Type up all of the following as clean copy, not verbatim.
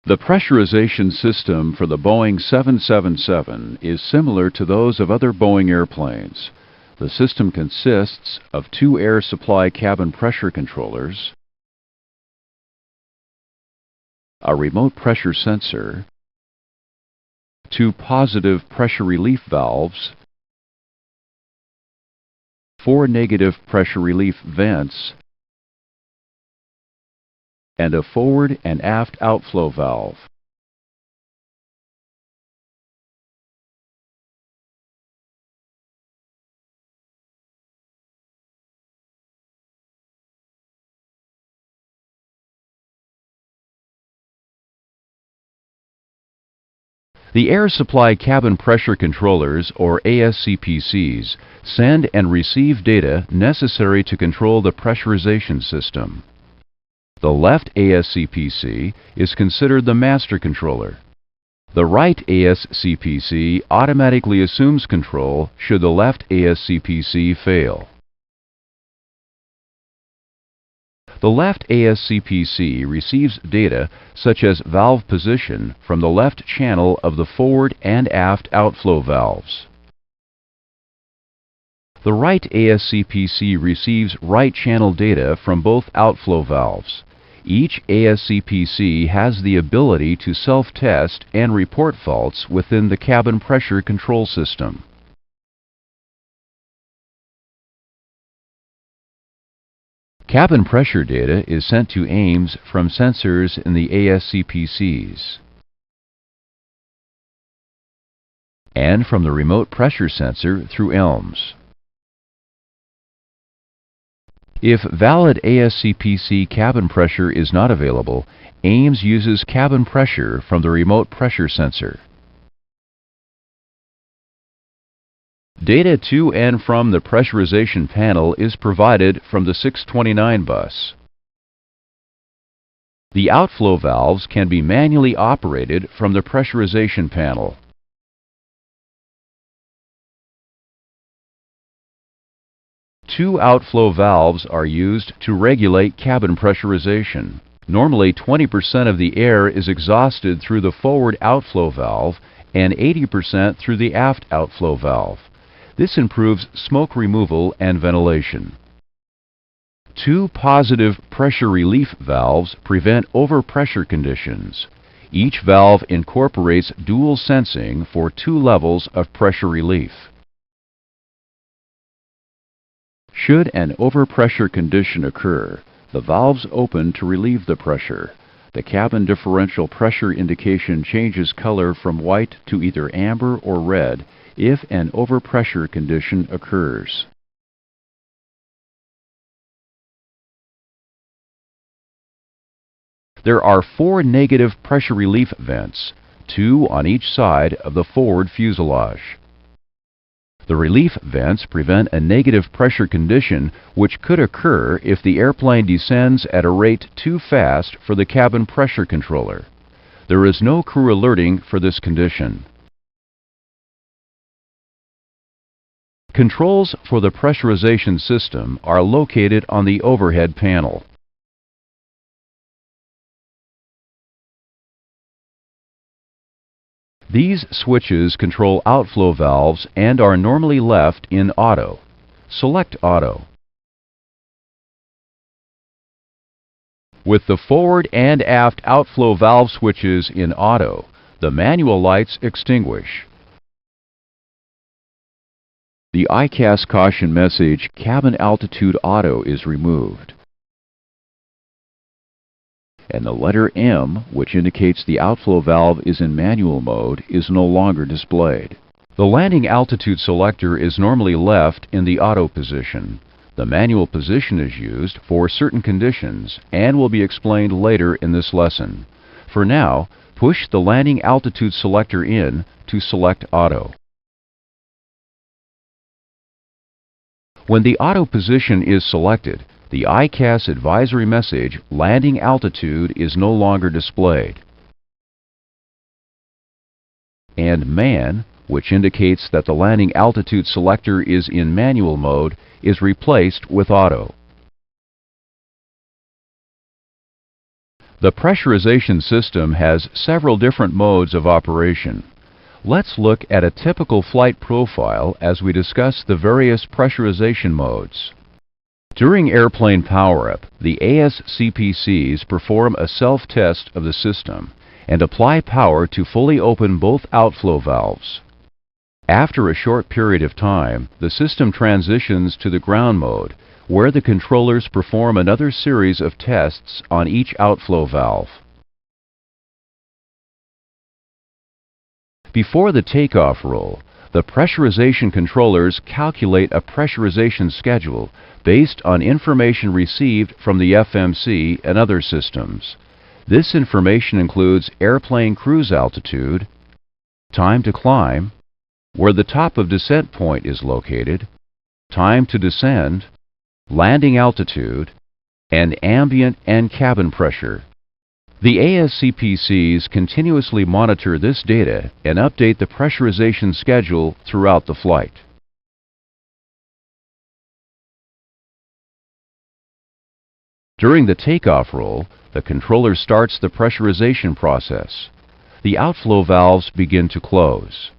The pressurization system for the Boeing 777 is similar to those of other Boeing airplanes. The system consists of two air supply cabin pressure controllers, a remote pressure sensor, two positive pressure relief valves, four negative pressure relief vents, and a forward and aft outflow valve. The Air Supply Cabin Pressure Controllers, or ASCPCs, send and receive data necessary to control the pressurization system. The left ASCPC is considered the master controller. The right ASCPC automatically assumes control should the left ASCPC fail. The left ASCPC receives data such as valve position from the left channel of the forward and aft outflow valves. The right ASCPC receives right channel data from both outflow valves. Each ASCPC has the ability to self-test and report faults within the cabin pressure control system. Cabin pressure data is sent to AIMS from sensors in the ASCPCs and from the remote pressure sensor through ELMS. If valid ASCPC cabin pressure is not available, AIMS uses cabin pressure from the remote pressure sensor. Data to and from the pressurization panel is provided from the 629 bus. The outflow valves can be manually operated from the pressurization panel. Two outflow valves are used to regulate cabin pressurization. Normally 20% of the air is exhausted through the forward outflow valve and 80% through the aft outflow valve. This improves smoke removal and ventilation. Two positive pressure relief valves prevent overpressure conditions. Each valve incorporates dual sensing for two levels of pressure relief. Should an overpressure condition occur, the valves open to relieve the pressure. The cabin differential pressure indication changes color from white to either amber or red if an overpressure condition occurs. There are four negative pressure relief vents, two on each side of the forward fuselage. The relief vents prevent a negative pressure condition which could occur if the airplane descends at a rate too fast for the cabin pressure controller. There is no crew alerting for this condition. Controls for the pressurization system are located on the overhead panel. These switches control outflow valves and are normally left in auto. Select auto. With the forward and aft outflow valve switches in auto, the manual lights extinguish. The ICAS caution message Cabin Altitude Auto is removed, and the letter M, which indicates the outflow valve is in manual mode, is no longer displayed. The landing altitude selector is normally left in the auto position. The manual position is used for certain conditions and will be explained later in this lesson. For now, push the landing altitude selector in to select auto. When the auto position is selected, the ICAS advisory message, Landing Altitude, is no longer displayed. And MAN, which indicates that the landing altitude selector is in manual mode, is replaced with auto. The pressurization system has several different modes of operation. Let's look at a typical flight profile as we discuss the various pressurization modes. During airplane power-up, the ASCPCs perform a self-test of the system and apply power to fully open both outflow valves. After a short period of time, the system transitions to the ground mode, where the controllers perform another series of tests on each outflow valve. Before the takeoff roll, the pressurization controllers calculate a pressurization schedule based on information received from the FMC and other systems. This information includes airplane cruise altitude, time to climb, where the top of descent point is located, time to descend, landing altitude, and ambient and cabin pressure. The ASCPCs continuously monitor this data and update the pressurization schedule throughout the flight. During the takeoff roll, the controller starts the pressurization process. The outflow valves begin to close.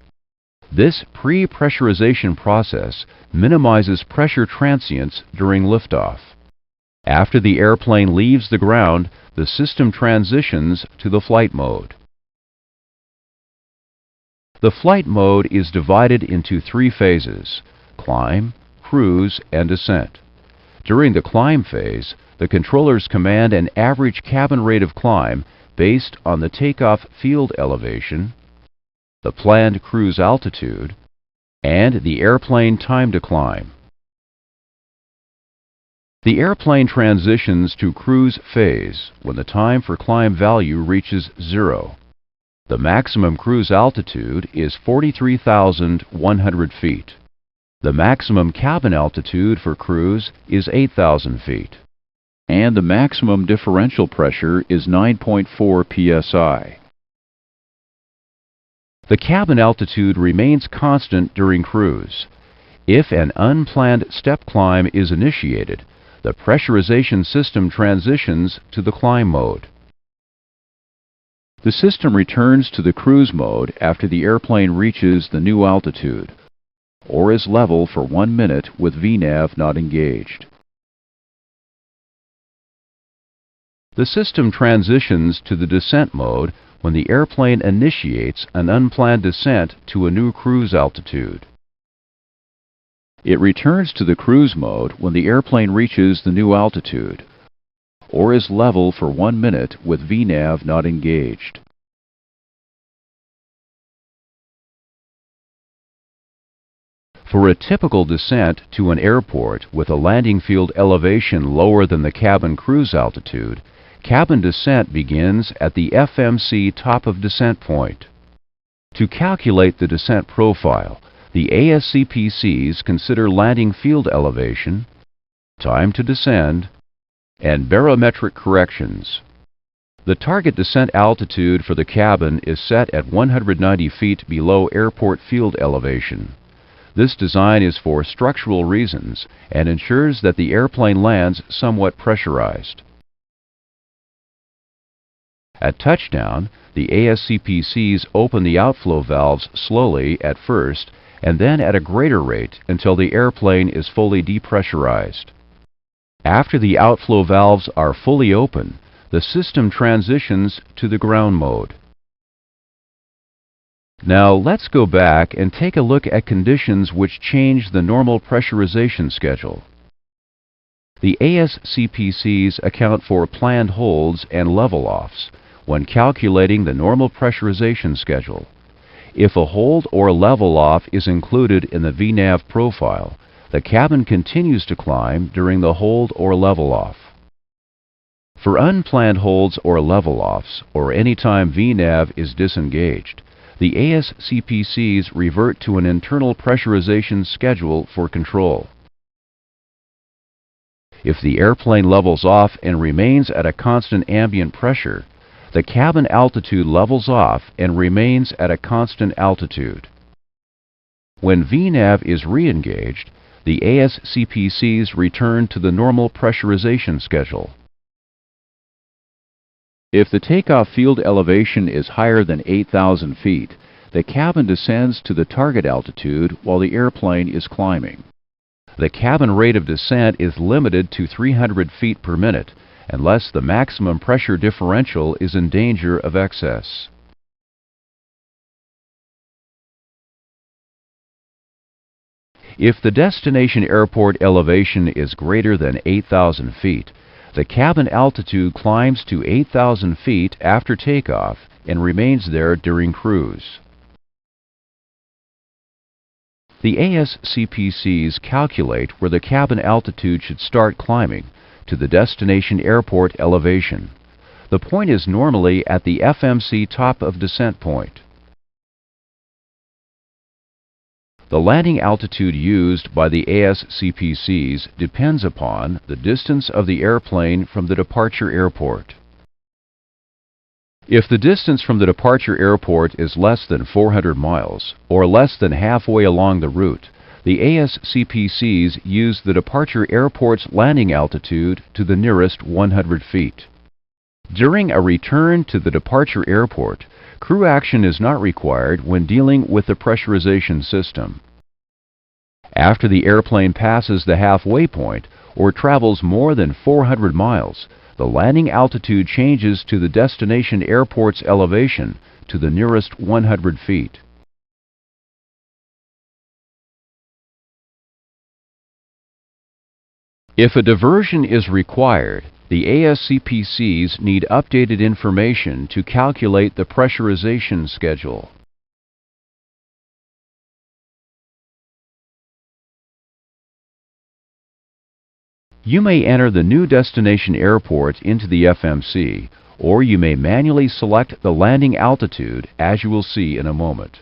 This pre-pressurization process minimizes pressure transients during liftoff. After the airplane leaves the ground, the system transitions to the flight mode. The flight mode is divided into three phases: climb, cruise, and descent. During the climb phase, the controllers command an average cabin rate of climb based on the takeoff field elevation, the planned cruise altitude, and the airplane time to climb. The airplane transitions to cruise phase when the time for climb value reaches 0. The maximum cruise altitude is 43,100 feet. The maximum cabin altitude for cruise is 8,000 feet. And the maximum differential pressure is 9.4 psi. The cabin altitude remains constant during cruise. If an unplanned step climb is initiated, the pressurization system transitions to the climb mode. The system returns to the cruise mode after the airplane reaches the new altitude, or is level for 1 minute with VNAV not engaged. The system transitions to the descent mode when the airplane initiates an unplanned descent to a new cruise altitude. It returns to the cruise mode when the airplane reaches the new altitude, or is level for 1 minute with VNAV not engaged. For a typical descent to an airport with a landing field elevation lower than the cabin cruise altitude, cabin descent begins at the FMC top of descent point. To calculate the descent profile, the ASCPCs consider landing field elevation, time to descend, and barometric corrections. The target descent altitude for the cabin is set at 190 feet below airport field elevation. This design is for structural reasons and ensures that the airplane lands somewhat pressurized. At touchdown, the ASCPCs open the outflow valves slowly at first and then at a greater rate until the airplane is fully depressurized. After the outflow valves are fully open, the system transitions to the ground mode. Now let's go back and take a look at conditions which change the normal pressurization schedule. The ASCPCs account for planned holds and level-offs when calculating the normal pressurization schedule. If a hold or level-off is included in the VNAV profile, the cabin continues to climb during the hold or level-off. For unplanned holds or level-offs, or any time VNAV is disengaged, the ASCPCs revert to an internal pressurization schedule for control. If the airplane levels off and remains at a constant ambient pressure, the cabin altitude levels off and remains at a constant altitude. When VNAV is re-engaged, the ASCPCs return to the normal pressurization schedule. If the takeoff field elevation is higher than 8,000 feet, the cabin descends to the target altitude while the airplane is climbing. The cabin rate of descent is limited to 300 feet per minute unless the maximum pressure differential is in danger of excess. If the destination airport elevation is greater than 8,000 feet, the cabin altitude climbs to 8,000 feet after takeoff and remains there during cruise. The ASCPCs calculate where the cabin altitude should start climbing to the destination airport elevation. The point is normally at the FMC top of descent point. The landing altitude used by the ASCPCs depends upon the distance of the airplane from the departure airport. If the distance from the departure airport is less than 400 miles, or less than halfway along the route, the ASCPCs use the departure airport's landing altitude to the nearest 100 feet. During a return to the departure airport, crew action is not required when dealing with the pressurization system. After the airplane passes the halfway point or travels more than 400 miles, the landing altitude changes to the destination airport's elevation to the nearest 100 feet. If a diversion is required, the ASCPCs need updated information to calculate the pressurization schedule. You may enter the new destination airport into the FMC, or you may manually select the landing altitude, as you will see in a moment.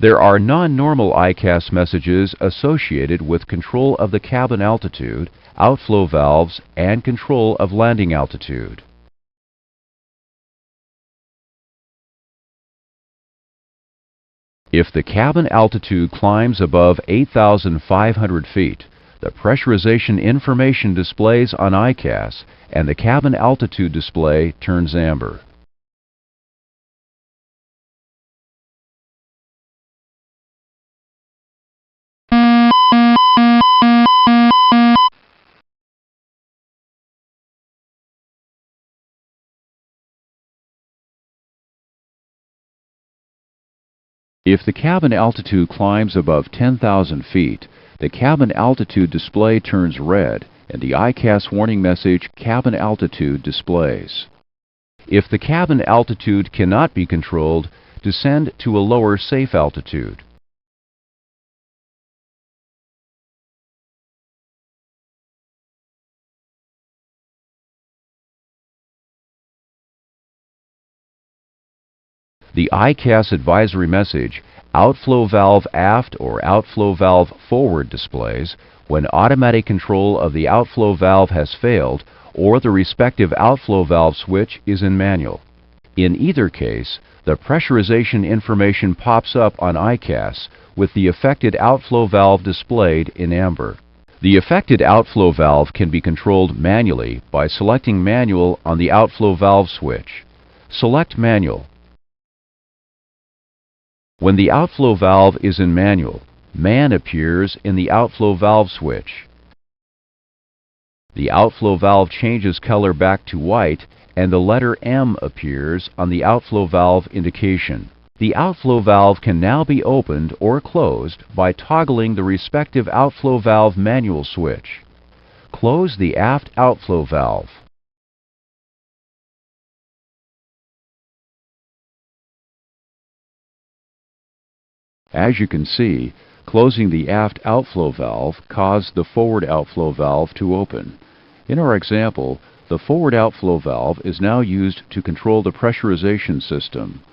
There are non-normal ICAS messages associated with control of the cabin altitude, outflow valves, and control of landing altitude. If the cabin altitude climbs above 8,500 feet, the pressurization information displays on ICAS and the cabin altitude display turns amber. If the cabin altitude climbs above 10,000 feet, the cabin altitude display turns red and the ICAS warning message cabin altitude displays. If the cabin altitude cannot be controlled, descend to a lower safe altitude. The ICAS advisory message, outflow valve aft or outflow valve forward displays when automatic control of the outflow valve has failed or the respective outflow valve switch is in manual. In either case, the pressurization information pops up on ICAS with the affected outflow valve displayed in amber. The affected outflow valve can be controlled manually by selecting Manual on the outflow valve switch. Select Manual. When the outflow valve is in manual, MAN appears in the outflow valve switch. The outflow valve changes color back to white and the letter M appears on the outflow valve indication. The outflow valve can now be opened or closed by toggling the respective outflow valve manual switch. Close the aft outflow valve. As you can see, closing the aft outflow valve caused the forward outflow valve to open. In our example, the forward outflow valve is now used to control the pressurization system.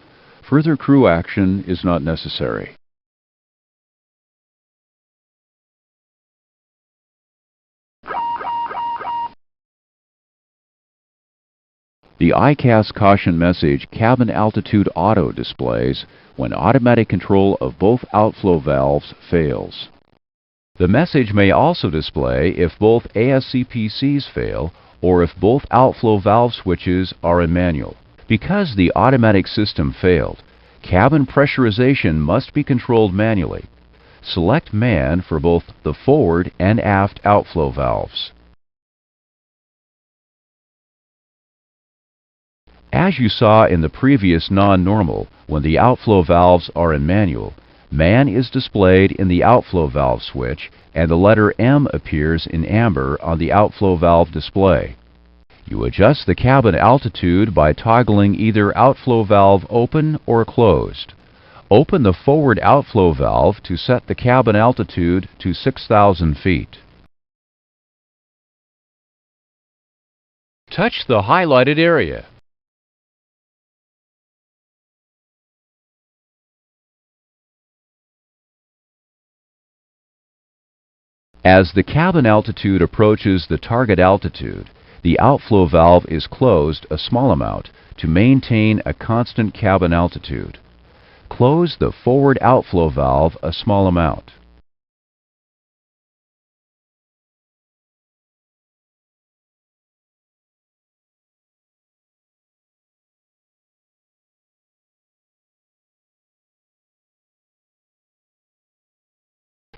Further crew action is not necessary. The ICAS caution message Cabin Altitude Auto displays when automatic control of both outflow valves fails. The message may also display if both ASCPCs fail or if both outflow valve switches are in manual. Because the automatic system failed, cabin pressurization must be controlled manually. Select Man for both the forward and aft outflow valves. As you saw in the previous non-normal, when the outflow valves are in manual, Man is displayed in the outflow valve switch and the letter M appears in amber on the outflow valve display. You adjust the cabin altitude by toggling either outflow valve open or closed. Open the forward outflow valve to set the cabin altitude to 6,000 feet. Touch the highlighted area. As the cabin altitude approaches the target altitude, the outflow valve is closed a small amount to maintain a constant cabin altitude. Close the forward outflow valve a small amount.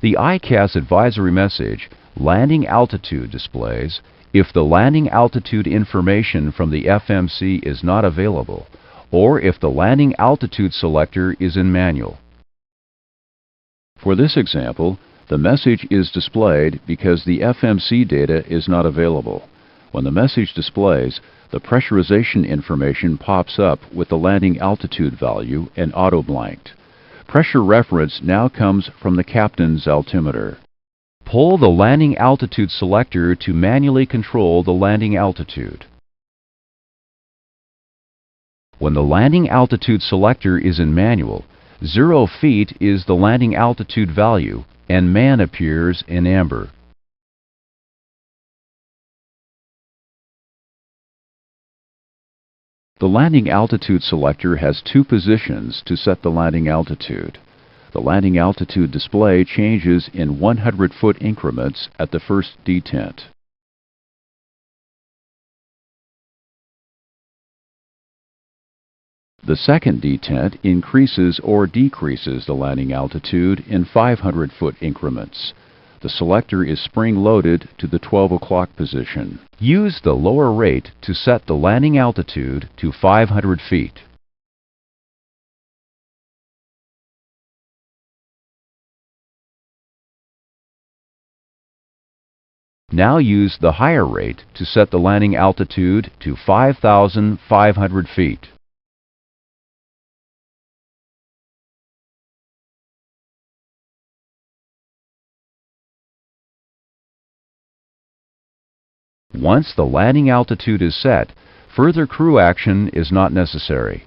The ICAS advisory message, Landing Altitude, displays if the landing altitude information from the FMC is not available, or if the landing altitude selector is in manual. For this example, the message is displayed because the FMC data is not available. When the message displays, the pressurization information pops up with the landing altitude value and auto-blanked. Pressure reference now comes from the captain's altimeter. Pull the landing altitude selector to manually control the landing altitude. When the landing altitude selector is in manual, 0 feet is the landing altitude value and Man appears in amber. The landing altitude selector has two positions to set the landing altitude. The landing altitude display changes in 100-foot increments at the first detent. The second detent increases or decreases the landing altitude in 500-foot increments. The selector is spring-loaded to the 12 o'clock position. Use the lower rate to set the landing altitude to 500 feet. Now use the higher rate to set the landing altitude to 5,500 feet. Once the landing altitude is set, further crew action is not necessary.